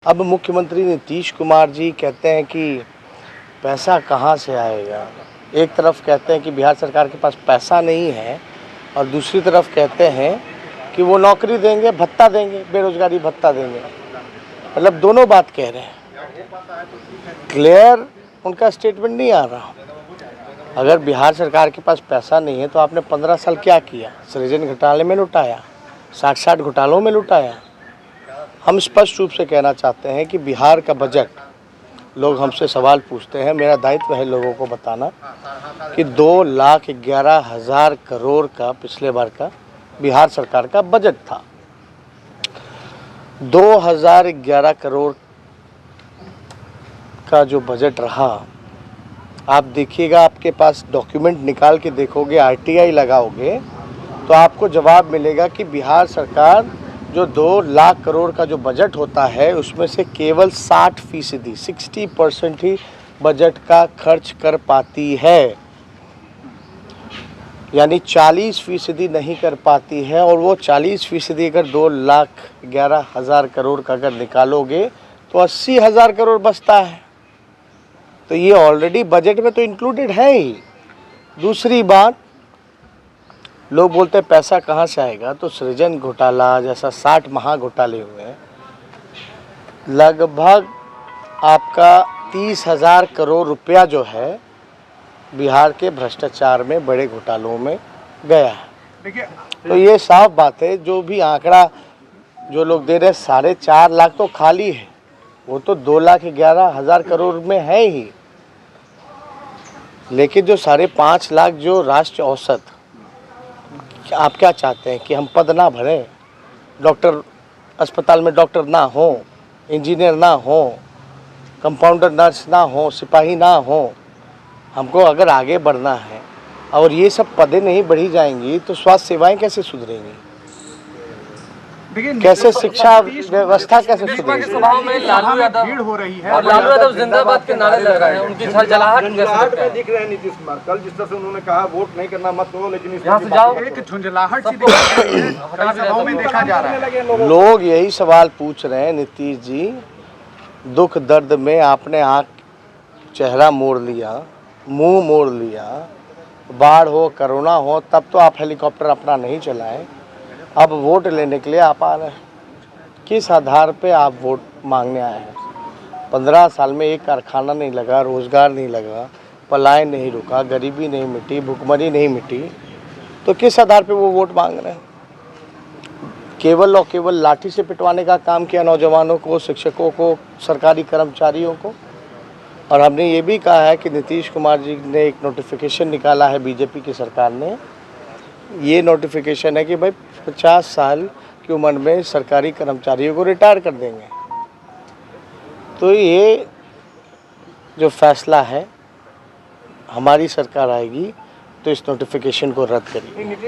अब मुख्यमंत्री नीतीश कुमार जी कहते हैं कि पैसा कहाँ से आएगा। एक तरफ कहते हैं कि बिहार सरकार के पास पैसा नहीं है और दूसरी तरफ कहते हैं कि वो नौकरी देंगे, भत्ता देंगे, बेरोजगारी भत्ता देंगे। मतलब दोनों बात कह रहे हैं, क्लियर उनका स्टेटमेंट नहीं आ रहा। अगर बिहार सरकार के पास पैसा नहीं है तो आपने 15 साल क्या किया? सृजन घोटाले में लुटाया, 60 घोटालों में लुटाया। हम स्पष्ट रूप से कहना चाहते हैं कि बिहार का बजट, लोग हमसे सवाल पूछते हैं, मेरा दायित्व है लोगों को बताना कि 2,11,000 करोड़ का पिछले बार का बिहार सरकार का बजट था। 2011 करोड़ का जो बजट रहा, आप देखिएगा, आपके पास डॉक्यूमेंट निकाल के देखोगे, आरटीआई लगाओगे तो आपको जवाब मिलेगा कि बिहार सरकार जो 2 लाख करोड़ का जो बजट होता है उसमें से केवल 60% 60% ही बजट का खर्च कर पाती है, यानी 40% नहीं कर पाती है। और वो 40% अगर 2,11,000 करोड़ का अगर निकालोगे तो 80,000 करोड़ बचता है। तो ये ऑलरेडी बजट में तो इंक्लूडेड है ही। दूसरी बात, लोग बोलते हैं पैसा कहाँ से आएगा, तो सृजन घोटाला जैसा 60 महा घोटाले हुए हैं, लगभग आपका 30,000 करोड़ रुपया जो है बिहार के भ्रष्टाचार में, बड़े घोटालों में गया है। तो ये साफ बात है, जो भी आंकड़ा जो लोग दे रहे हैं 4.5 लाख तो खाली है, वो तो 2,11,000 करोड़ में है ही। लेकिन जो 5.5 लाख जो राष्ट्रीय औसत, आप क्या चाहते हैं कि हम पद ना भरें, डॉक्टर अस्पताल में डॉक्टर ना हो, इंजीनियर ना हो, कंपाउंडर नर्स ना हो, सिपाही ना हो? हमको अगर आगे बढ़ना है और ये सब पदें नहीं बढ़ी जाएंगी तो स्वास्थ्य सेवाएं कैसे सुधरेंगी? कैसे शिक्षा व्यवस्था कैसे सुधरेगी? सभाओं में लालू यादव भीड़ हो रही है और लालू यादव जिंदाबाद के नारे लग रहे हैं, उनकी झलझलाहट में दिख रहे हैं नीतीश कुमार। कल जिस तरह से उन्होंने कहा वोट नहीं करना मत करो, लेकिन यहाँ से जाओ, एक झुंझलाहट सी दिख रही है, सभाओं में देखा जा रहा है। लोग यही सवाल पूछ रहे हैं, नीतीश जी, दुख दर्द में आपने आँख चेहरा मोड़ लिया, मुंह मोड़ लिया, बाढ़ हो, कोरोना हो, तब तो आप हेलीकॉप्टर अपना नहीं चलाएं। अब वोट लेने के लिए आप आ रहे हैं। किस आधार पे आप वोट मांगने आए हैं? 15 साल में एक कारखाना नहीं लगा, रोजगार नहीं लगा, पलायन नहीं रुका, गरीबी नहीं मिटी, भुखमरी नहीं मिटी, तो किस आधार पे वो वोट मांग रहे हैं? केवल और केवल लाठी से पिटवाने का काम किया नौजवानों को, शिक्षकों को, सरकारी कर्मचारियों को। और हमने ये भी कहा है कि नीतीश कुमार जी ने एक नोटिफिकेशन निकाला है, बीजेपी की सरकार ने, ये नोटिफिकेशन है कि भाई 50 साल की उम्र में सरकारी कर्मचारियों को रिटायर कर देंगे। तो ये जो फैसला है, हमारी सरकार आएगी तो इस नोटिफिकेशन को रद्द करेगी।